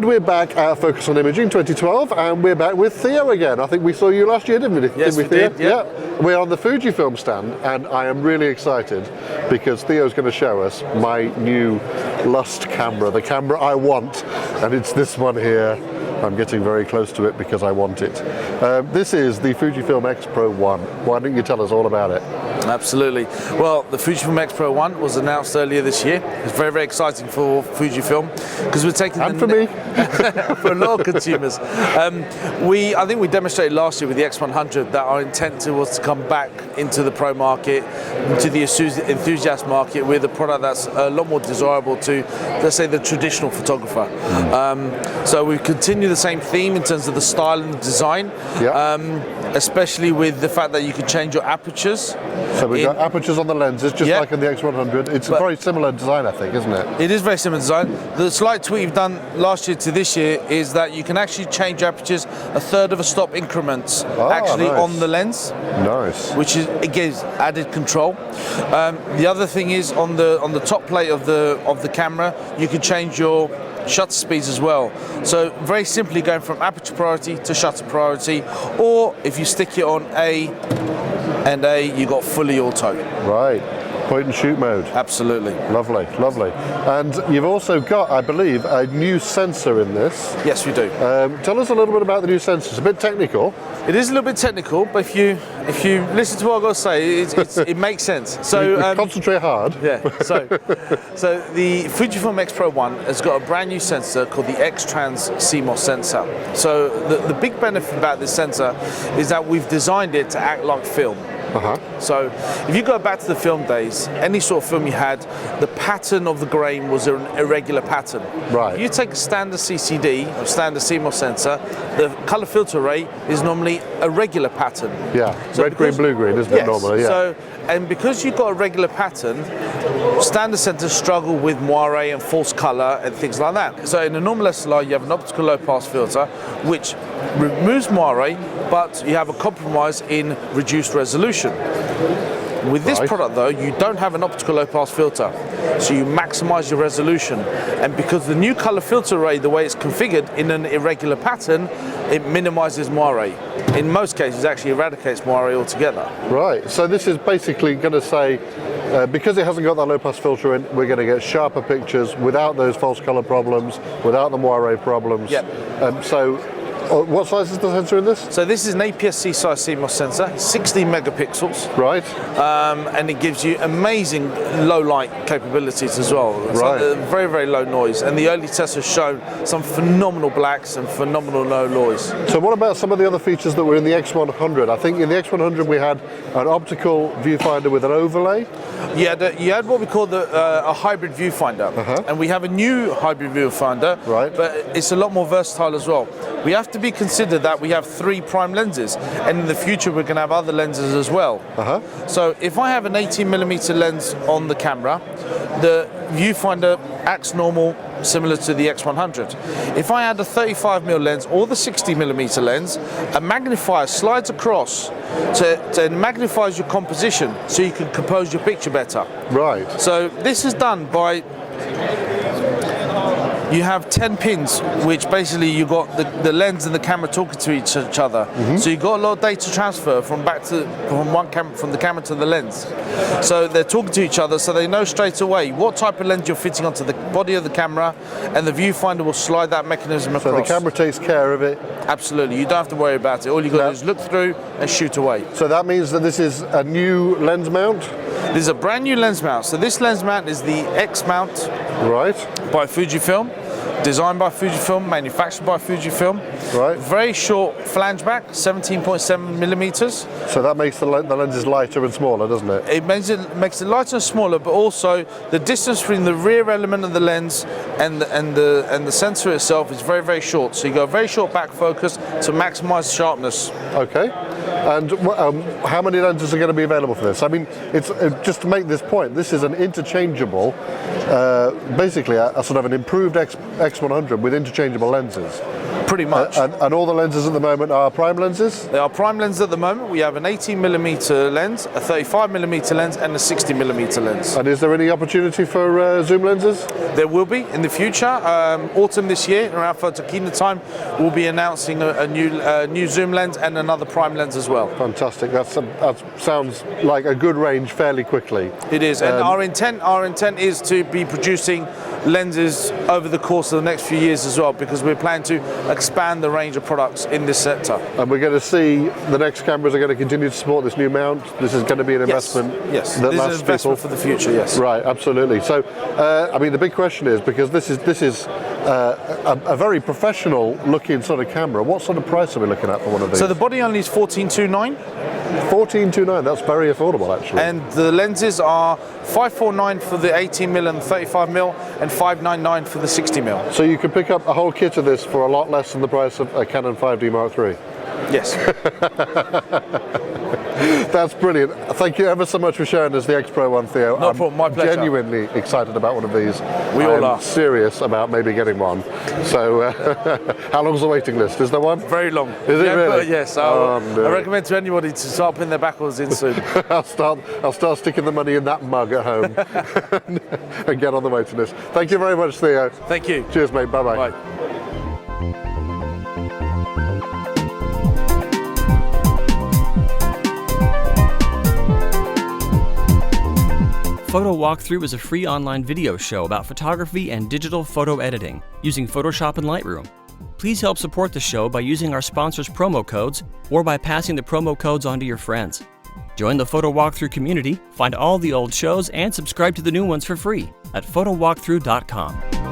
And we're back at Focus on Imaging 2012, and we're back with Theo again. I think we saw you last year, didn't we? Yes, we did. Yeah. We're on the Fujifilm stand, and I am really excited because Theo's going to show us my new Lust camera, the camera I want, and it's this one here. I'm getting very close to it because I want it. This is the Fujifilm X-Pro1. Why don't you tell us all about it? Absolutely. Well, the Fujifilm X-Pro1 was announced earlier this year. It's very, very exciting for Fujifilm because we're taking and for me, for a lot of consumers. I think we demonstrated last year with the X100 that our intent was to come back into the pro market, to the enthusiast market with a product that's a lot more desirable to, let's say, the traditional photographer. So we continue the same theme in terms of the style and the design, especially with the fact that you can change your apertures. So we've got apertures on the lenses, just like in the X100. It's a very similar design, I think, isn't it? It is very similar design. The slight tweak we've done last year to this year is that you can actually change apertures a third of a stop increments on the lens. Nice. Which is, it gives added control. The other thing is on the top plate of the camera, you can change your shutter speeds as well. So very simply going from aperture priority to shutter priority, or if you stick it on A and A, you got fully auto. Right. Point and shoot mode. Absolutely. Lovely, lovely. And you've also got, I believe, a new sensor in this. Yes, we do. Tell us a little bit about the new sensor. It's a bit technical. It is a little bit technical, but if you listen to what I've got to say, it makes sense. So concentrate hard. Yeah. So the Fujifilm X-Pro1 has got a brand new sensor called the X-Trans CMOS sensor. So the big benefit about this sensor is that we've designed it to act like film. So if you go back to the film days, any sort of film you had, the pattern of the grain was an irregular pattern. Right. If you take a standard CCD, or standard CMOS sensor, the color filter array is normally a regular pattern. Yeah, so red, green, blue, green, isn't it normally? Yeah. So, and because you've got a regular pattern, standard sensors struggle with moire and false color and things like that. So in a normal SLR, you have an optical low pass filter, which removes moire, but you have a compromise in reduced resolution. With this product though, you don't have an optical low pass filter, so you maximize your resolution. And because the new color filter array, the way it's configured in an irregular pattern, it minimizes moire. In most cases, it actually eradicates moire altogether. Right, so this is basically going to say, because it hasn't got that low pass filter in, we're going to get sharper pictures without those false color problems, without the moire problems. Yep. So what size is the sensor in this? So this is an APS-C size CMOS sensor, 16 megapixels. Right. And it gives you amazing low light capabilities as well. Right. Very, very low noise. And the early tests have shown some phenomenal blacks and phenomenal low noise. So what about some of the other features that were in the X100? I think in the X100 we had an optical viewfinder with an overlay. Yeah, you had what we call a hybrid viewfinder. And we have a new hybrid viewfinder, but it's a lot more versatile as well. We have to be considered that we have 3 prime lenses, and in the future we're going to have other lenses as well. So if I have an 18mm lens on the camera, the viewfinder acts normal, similar to the X100. If I add a 35mm lens or the 60mm lens, a magnifier slides across to magnifies your composition so you can compose your picture better. Right. So this is done by, you have 10 pins, which basically you got the lens and the camera talking to each other. So you got a lot of data transfer from the camera to the lens. So they're talking to each other, so they know straight away what type of lens you're fitting onto the body of the camera, and the viewfinder will slide that mechanism across. So the camera takes care of it? Absolutely. You don't have to worry about it. All you got to do is look through and shoot away. So that means that this is a new lens mount? This is a brand new lens mount. So this lens mount is the X mount by Fujifilm. Designed by Fujifilm, manufactured by Fujifilm. Right. Very short flange back, 17.7mm. So that makes the lenses lighter and smaller, doesn't it? It makes it lighter and smaller, but also the distance between the rear element of the lens and the sensor itself is very, very short. So you got a very short back focus to maximise sharpness. Okay. And how many lenses are going to be available for this? I mean, it's just to make this point, this is an interchangeable, basically a sort of an improved X100 with interchangeable lenses. Pretty much. And all the lenses at the moment are prime lenses? They are prime lenses at the moment. We have an 18mm lens, a 35mm lens, and a 60mm lens. And is there any opportunity for zoom lenses? There will be in the future. Autumn this year, around Photokina time, we'll be announcing a new zoom lens and another prime lens as well. Fantastic. That sounds like a good range fairly quickly. It is, and our intent is to be producing lenses over the course of the next few years as well, because we're planning to expand the range of products in this sector. And we're going to see the next cameras are going to continue to support this new mount. This is going to be an investment. Yes, that this is lasts an investment people. for the future. Yes. Right, absolutely. So, I mean, the big question is, because this is a very professional looking sort of camera. What sort of price are we looking at for one of these? So the body only is 1429. 1429. That's very affordable, actually. And the lenses are 549 for the 18mm and 35mm, and 599 for the 60mm. So you can pick up a whole kit of this for a lot less than the price of a Canon 5D Mark III. Yes. That's brilliant. Thank you ever so much for sharing us the X-Pro1, Theo. No problem, my pleasure. I'm genuinely excited about one of these. We all are. Serious about maybe getting one. So, how long's the waiting list? Is there one? Very long. Is it really? Yes. No. I recommend to anybody to start putting their backwards in soon. I'll start sticking the money in that mug at home and get on the waiting list. Thank you very much, Theo. Thank you. Cheers, mate. Bye-bye. Bye. Photo Walkthrough is a free online video show about photography and digital photo editing using Photoshop and Lightroom. Please help support the show by using our sponsors' promo codes or by passing the promo codes on to your friends. Join the Photo Walkthrough community, find all the old shows, and subscribe to the new ones for free at photowalkthrough.com.